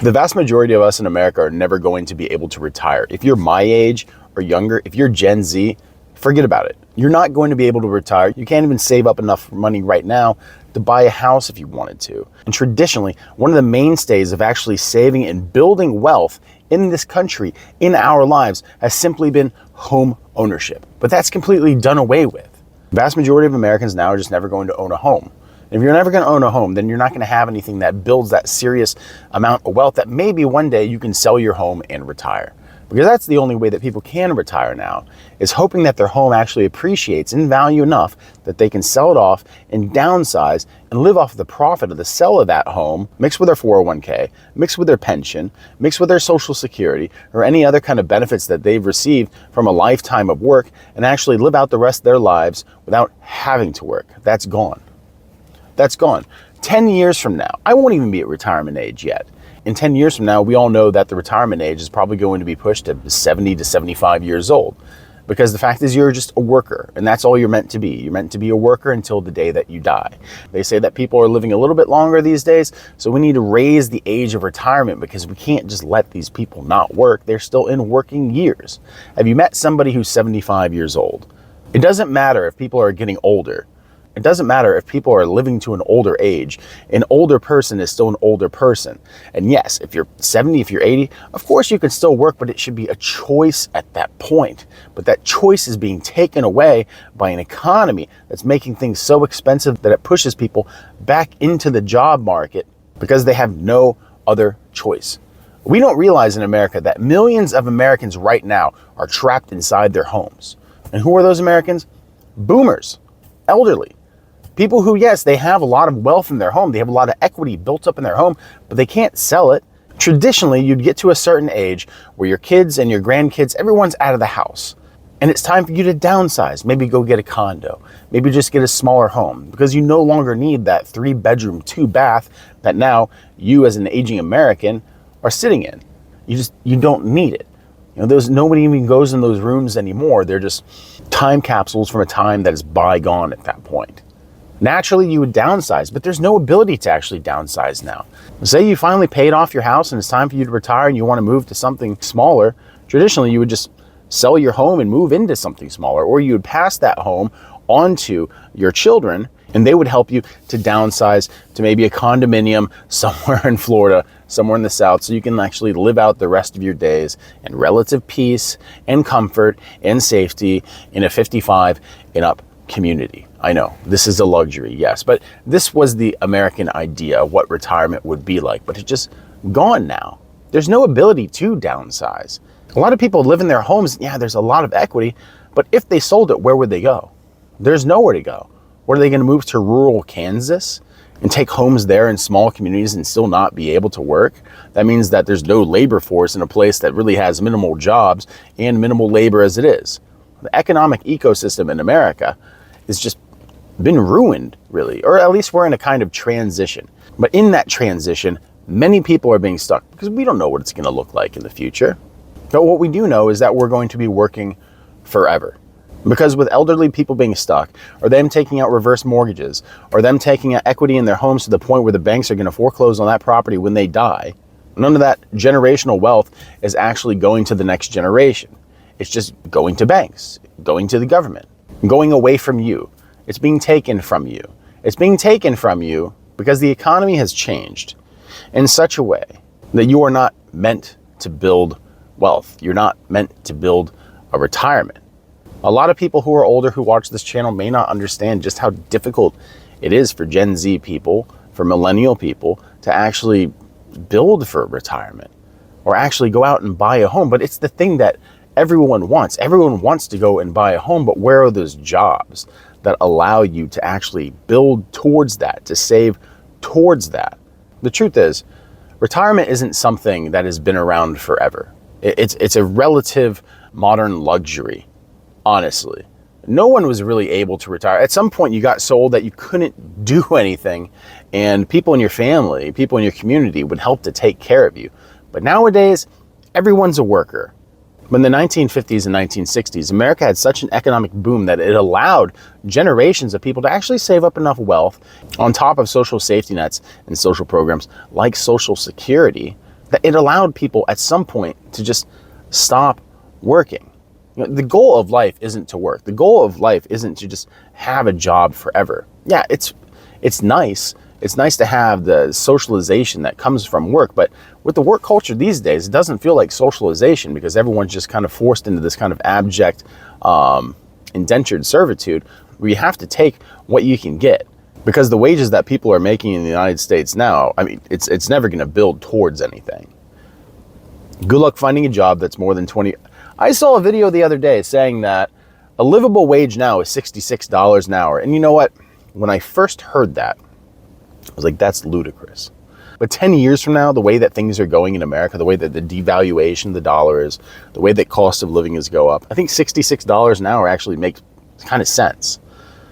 The vast majority of us in America are never going to be able to retire. If you're my age or younger, if you're Gen Z, forget about it. You're not going to be able to retire. You can't even save up enough money right now to buy a house if you wanted to. And traditionally, one of the mainstays of actually saving and building wealth in this country, in our lives, has simply been home ownership. But that's completely done away with. The vast majority of Americans now are just never going to own a home. If you're never going to own a home, then you're not going to have anything that builds that serious amount of wealth that maybe one day you can sell your home and retire. Because that's the only way that people can retire now, is hoping that their home actually appreciates in value enough that they can sell it off and downsize and live off the profit of the sale of that home, mixed with their 401k, mixed with their pension, mixed with their Social Security, or any other kind of benefits that they've received from a lifetime of work, and actually live out the rest of their lives without having to work. That's gone. That's gone. 10 years from now, I won't even be at retirement age yet. In 10 years from now, we all know that the retirement age is probably going to be pushed to 70 to 75 years old. Because the fact is, you're just a worker, and that's all you're meant to be. You're meant to be a worker until the day that you die. They say that people are living a little bit longer these days, so we need to raise the age of retirement, because we can't just let these people not work. They're still in working years. Have you met somebody who's 75 years old? It doesn't matter if people are getting older. It doesn't matter if people are living to an older age. An older person is still an older person. And yes, if you're 70, if you're 80, of course you can still work, but it should be a choice at that point. But that choice is being taken away by an economy that's making things so expensive that it pushes people back into the job market because they have no other choice. We don't realize in America that millions of Americans right now are trapped inside their homes. And who are those Americans? Boomers, elderly. People who, yes, they have a lot of wealth in their home. They have a lot of equity built up in their home, but they can't sell it. Traditionally, you'd get to a certain age where your kids and your grandkids, everyone's out of the house. And it's time for you to downsize. Maybe go get a condo. Maybe just get a smaller home, because you no longer need that 3-bedroom, 2-bath that now you as an aging American are sitting in. You don't need it. You know, nobody even goes in those rooms anymore. They're just time capsules from a time that is bygone at that point. Naturally, you would downsize, but there's no ability to actually downsize now. Say you finally paid off your house and it's time for you to retire and you want to move to something smaller. Traditionally, you would just sell your home and move into something smaller, or you would pass that home on to your children and they would help you to downsize to maybe a condominium somewhere in Florida, somewhere in the South, so you can actually live out the rest of your days in relative peace and comfort and safety in a 55 and up community. I know, this is a luxury, yes, but this was the American idea of what retirement would be like, but it's just gone now. There's no ability to downsize. A lot of people live in their homes, yeah, there's a lot of equity, but if they sold it, where would they go? There's nowhere to go. What are they going to move to rural Kansas and take homes there in small communities and still not be able to work? That means that there's no labor force in a place that really has minimal jobs and minimal labor as it is. The economic ecosystem in America is just been ruined, really, or at least we're in a kind of transition. But in that transition, many people are being stuck because we don't know what it's going to look like in the future. But what we do know is that we're going to be working forever. Because with elderly people being stuck, or them taking out reverse mortgages, or them taking out equity in their homes to the point where the banks are going to foreclose on that property when they die, none of that generational wealth is actually going to the next generation. It's just going to banks, going to the government, going away from you. It's being taken from you. It's being taken from you because the economy has changed in such a way that you are not meant to build wealth. You're not meant to build a retirement. A lot of people who are older who watch this channel may not understand just how difficult it is for Gen Z people, for millennial people, to actually build for retirement or actually go out and buy a home. But it's the thing that everyone wants. Everyone wants to go and buy a home, but where are those jobs that allow you to actually build towards that, to save towards that? The truth is, retirement isn't something that has been around forever. It's a relative modern luxury, honestly. No one was really able to retire. At some point, you got so old that you couldn't do anything, and people in your family, people in your community would help to take care of you. But nowadays, everyone's a worker. But in the 1950s and 1960s, America had such an economic boom that it allowed generations of people to actually save up enough wealth on top of social safety nets and social programs like Social Security that it allowed people at some point to just stop working. You know, the goal of life isn't to work. The goal of life isn't to just have a job forever. Yeah, it's nice. It's nice to have the socialization that comes from work, but with the work culture these days, it doesn't feel like socialization because everyone's just kind of forced into this kind of abject, indentured servitude where you have to take what you can get. Because the wages that people are making in the United States now, I mean, it's never going to build towards anything. Good luck finding a job that's more than 20. I saw a video the other day saying that a livable wage now is $66 an hour. And you know what? When I first heard that, I was like, that's ludicrous. But 10 years from now, the way that things are going in America, the way that the devaluation of the dollar is, the way that cost of living is go up, I think $66 an hour actually makes kind of sense.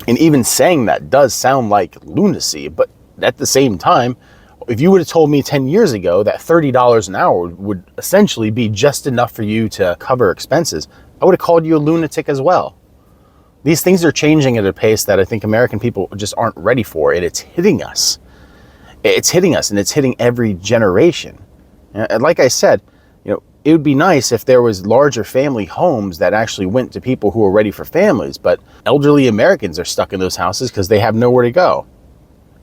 And even saying that does sound like lunacy, but at the same time, if you would have told me 10 years ago that $30 an hour would essentially be just enough for you to cover expenses, I would have called you a lunatic as well. These things are changing at a pace that I think American people just aren't ready for, and it's hitting us. It's hitting us, and it's hitting every generation. And like I said, you know, it would be nice if there was larger family homes that actually went to people who are ready for families, but elderly Americans are stuck in those houses because they have nowhere to go.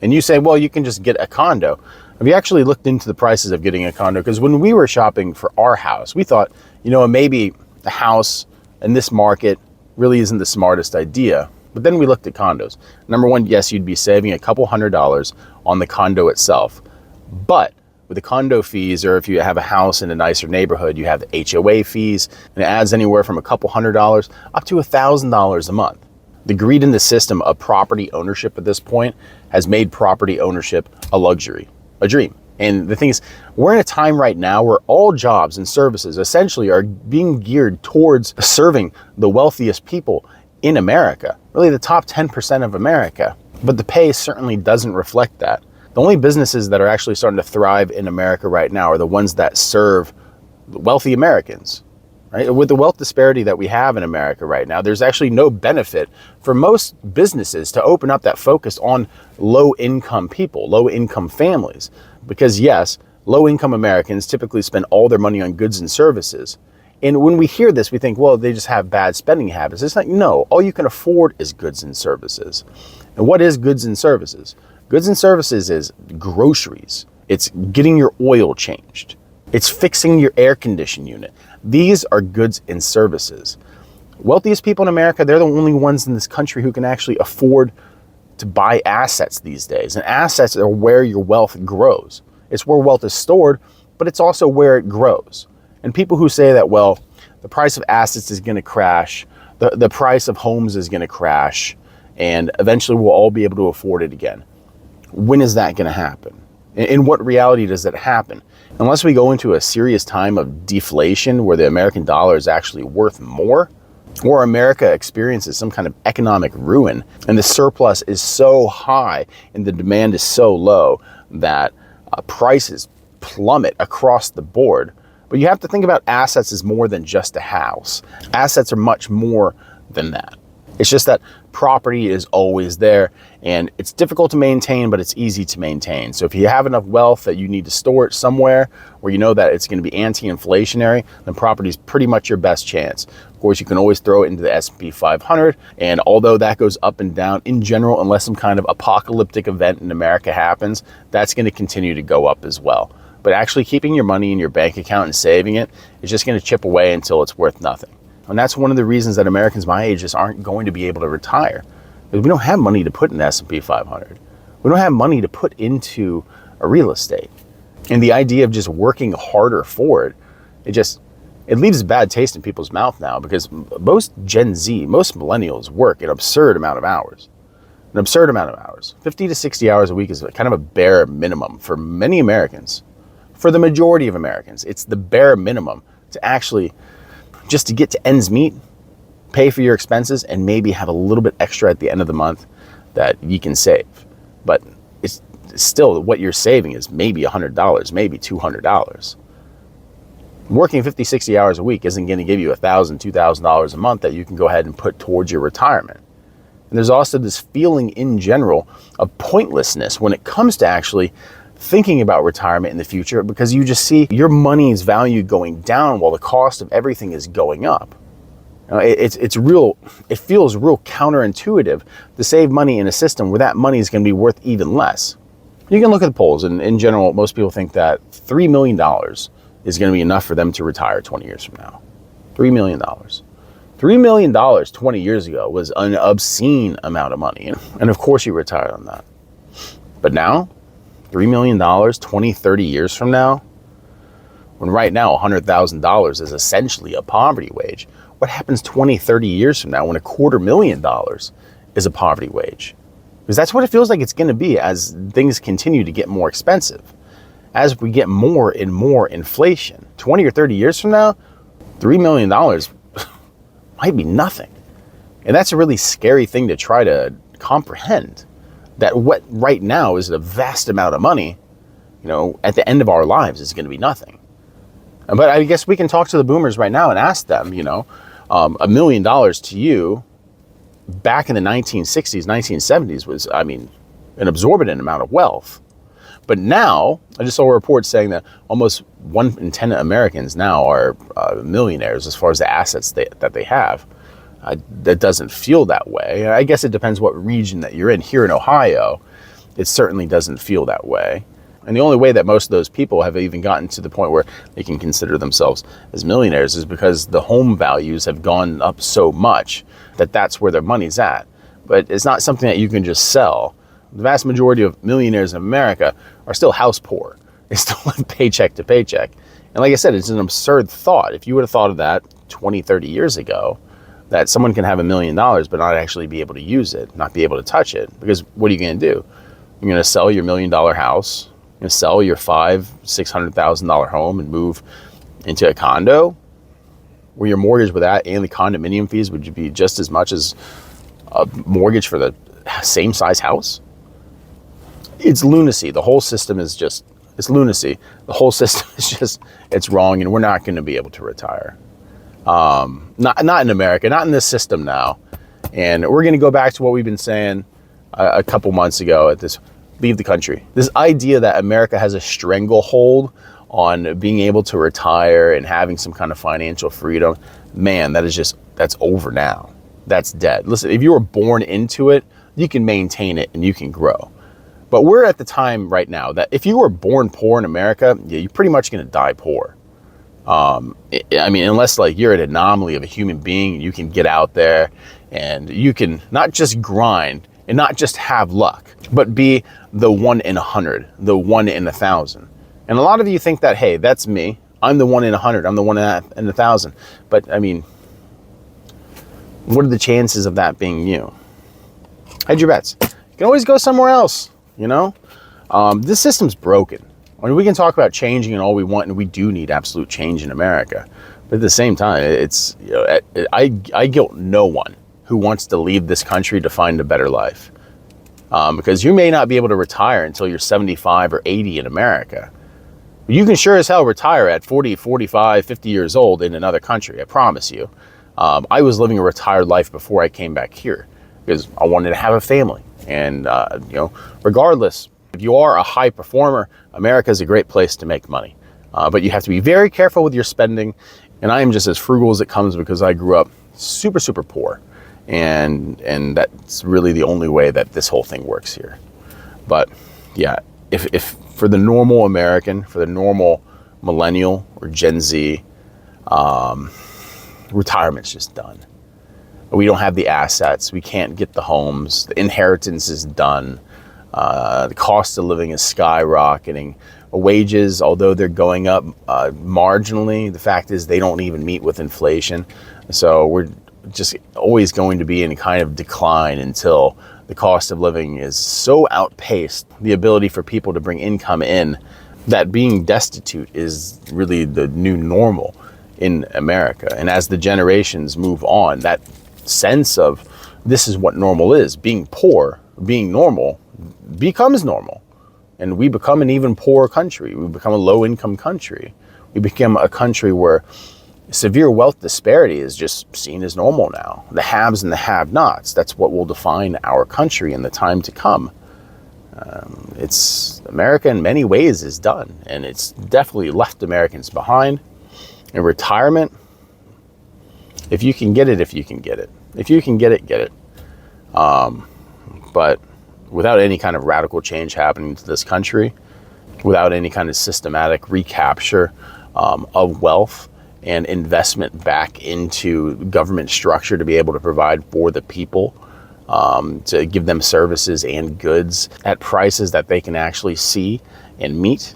And you say, well, you can just get a condo. Have you actually looked into the prices of getting a condo? Because when we were shopping for our house, we thought, you know, maybe a house in this market really isn't the smartest idea. But then we looked at condos. Number one, yes, you'd be saving a couple $100s on the condo itself. But with the condo fees, or if you have a house in a nicer neighborhood, you have the HOA fees, and it adds anywhere from a couple $100 up to $1,000 a month. The greed in the system of property ownership at this point has made property ownership a luxury, a dream. And the thing is, we're in a time right now where all jobs and services essentially are being geared towards serving the wealthiest people in America, really the top 10% of America. But the pay certainly doesn't reflect that. The only businesses that are actually starting to thrive in America right now are the ones that serve wealthy Americans. Right? With the wealth disparity that we have in America right now, there's actually no benefit for most businesses to open up that focus on low-income people, low-income families. Because yes, low-income Americans typically spend all their money on goods and services. And when we hear this, we think, well, they just have bad spending habits. It's like, no, all you can afford is goods and services. And what is goods and services? Goods and services is groceries. It's getting your oil changed. It's fixing your air conditioning unit. These are goods and services. Wealthiest people in America, they're the only ones in this country who can actually afford to buy assets these days. And assets are where your wealth grows. It's where wealth is stored, but it's also where it grows. And people who say that, well, the price of assets is going to crash, the price of homes is going to crash, and eventually we'll all be able to afford it again. When is that going to happen? In what reality does that happen? Unless we go into a serious time of deflation where the American dollar is actually worth more, or America experiences some kind of economic ruin and the surplus is so high and the demand is so low that prices plummet across the board. But you have to think about assets as more than just a house. Assets are much more than that. It's just that property is always there and it's difficult to maintain, but it's easy to maintain. So if you have enough wealth that you need to store it somewhere where you know that it's going to be anti-inflationary, then property is pretty much your best chance. Of course, you can always throw it into the S&P 500. And although that goes up and down in general, unless some kind of apocalyptic event in America happens, that's going to continue to go up as well. But actually keeping your money in your bank account and saving it is just going to chip away until it's worth nothing. And that's one of the reasons that Americans my age just aren't going to be able to retire. Because we don't have money to put in the S&P 500. We don't have money to put into a real estate. And the idea of just working harder for it, it leaves a bad taste in people's mouth now, because most Gen Z, most millennials work an absurd amount of hours. An absurd amount of hours. 50 to 60 hours a week is kind of a bare minimum for many Americans. For the majority of Americans, it's the bare minimum to actually just to get to ends meet, pay for your expenses, and maybe have a little bit extra at the end of the month that you can save. But it's still, what you're saving is maybe $100, maybe $200. Working 50, 60 hours a week isn't going to give you $1,000, $2,000 a month that you can go ahead and put towards your retirement. And there's also this feeling in general of pointlessness when it comes to actually thinking about retirement in the future, because you just see your money's value going down while the cost of everything is going up. It feels real counterintuitive to save money in a system where that money is going to be worth even less. You can look at the polls, and in general, most people think that $3 million is going to be enough for them to retire 20 years from now. $3 million. $3 million 20 years ago was an obscene amount of money. And of course you retire on that. But now, $3 million 20, 30 years from now, when right now $100,000 is essentially a poverty wage, what happens 20, 30 years from now when $250,000 is a poverty wage? Because that's what it feels like it's going to be as things continue to get more expensive. As we get more and more inflation, 20 or 30 years from now, $3 million might be nothing. And that's a really scary thing to try to comprehend. That what right now is a vast amount of money, at the end of our lives is going to be nothing. But I guess we can talk to the boomers right now and ask them, $1 million to you back in the 1960s, 1970s was, an absorbent amount of wealth. But now, I just saw a report saying that almost 1 in 10 Americans now are millionaires as far as the assets that they have. That doesn't feel that way. I guess it depends what region that you're in. Here in Ohio, it certainly doesn't feel that way. And the only way that most of those people have even gotten to the point where they can consider themselves as millionaires is because the home values have gone up so much that that's where their money's at. But it's not something that you can just sell. The vast majority of millionaires in America are still house poor. They still live paycheck to paycheck. And like I said, it's an absurd thought. If you would have thought of that 20, 30 years ago, that someone can have $1 million but not actually be able to use it, not be able to touch it. Because what are you going to do? You're going to sell your $1 million house, you're going to sell your $500,000-$600,000 home and move into a condo where your mortgage with that and the condominium fees would be just as much as a mortgage for the same size house? It's lunacy. The whole system is it's lunacy. The whole system is it's wrong, and we're not going to be able to retire. Not in America, not in this system now. And we're going to go back to what we've been saying a couple months ago at this, leave the country. This idea that America has a stranglehold on being able to retire and having some kind of financial freedom, man, that's over now. That's dead. Listen, if you were born into it, you can maintain it and you can grow. But we're at the time right now that if you were born poor in America, you're pretty much going to die poor. Unless you're an anomaly of a human being, you can get out there and you can not just grind and not just have luck, but be the 1 in 100, the 1 in 1,000. And a lot of you think that, hey, that's me. I'm the 1 in 100. I'm the 1 in 1,000. But what are the chances of that being you? Hedge your bets. You can always go somewhere else. This system's broken. We can talk about changing and all we want, and we do need absolute change in America. But at the same time, I guilt no one who wants to leave this country to find a better life. Because you may not be able to retire until you're 75 or 80 in America. You can sure as hell retire at 40, 45, 50 years old in another country, I promise you. I was living a retired life before I came back here because I wanted to have a family. And, regardless, if you are a high performer, America is a great place to make money. But you have to be very careful with your spending. And I am just as frugal as it comes because I grew up super, super poor. And that's really the only way that this whole thing works here. But yeah, if for the normal American, for the normal millennial or Gen Z, retirement's just done. We don't have the assets. We can't get the homes. The inheritance is done. The cost of living is skyrocketing. Wages, although they're going up marginally, the fact is they don't even meet with inflation. So we're just always going to be in a kind of decline until the cost of living is so outpaced the ability for people to bring income in that being destitute is really the new normal in America. And as the generations move on, that sense of this is what normal is, being poor, being normal, becomes normal. And we become an even poorer country. We become a low-income country. We become a country where severe wealth disparity is just seen as normal now. The haves and the have-nots, that's what will define our country in the time to come. It's America in many ways is done, and it's definitely left Americans behind. In retirement, if you can get it, if you can get it. If you can get it, get it. But without any kind of radical change happening to this country, without any kind of systematic recapture of wealth and investment back into government structure to be able to provide for the people, to give them services and goods at prices that they can actually see and meet,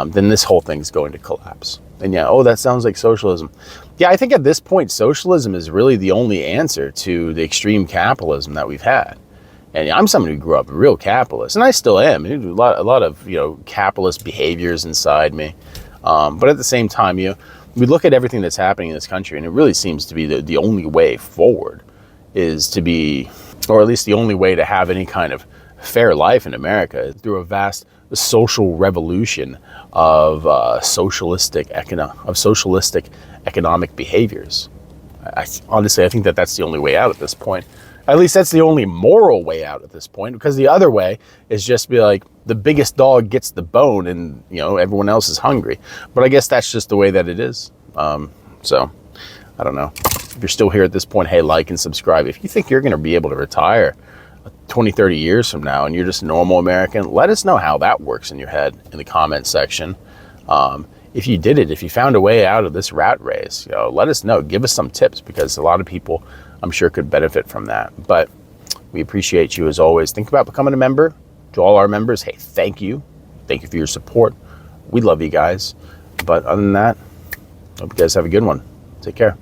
then this whole thing's going to collapse. And yeah, oh, that sounds like socialism. Yeah, I think at this point, socialism is really the only answer to the extreme capitalism that we've had. And I'm someone who grew up a real capitalist, and I still am. A lot of capitalist behaviors inside me. But at the same time, we look at everything that's happening in this country, and it really seems to be the only way forward is to be, or at least the only way to have any kind of fair life in America, through a vast social revolution of socialistic economic behaviors. Honestly, I think that's the only way out at this point. At least that's the only moral way out at this point, because the other way is just be like, the biggest dog gets the bone and, everyone else is hungry. But I guess that's just the way that it is. So I don't know. If you're still here at this point, hey, like and subscribe. If you think you're going to be able to retire 20, 30 years from now and you're just a normal American, let us know how that works in your head in the comment section. If you did it, if you found a way out of this rat race, let us know. Give us some tips, because a lot of people, I'm sure, could benefit from that. But we appreciate you as always. Think about becoming a member. To all our members, hey, thank you. Thank you for your support. We love you guys. But other than that, hope you guys have a good one. Take care.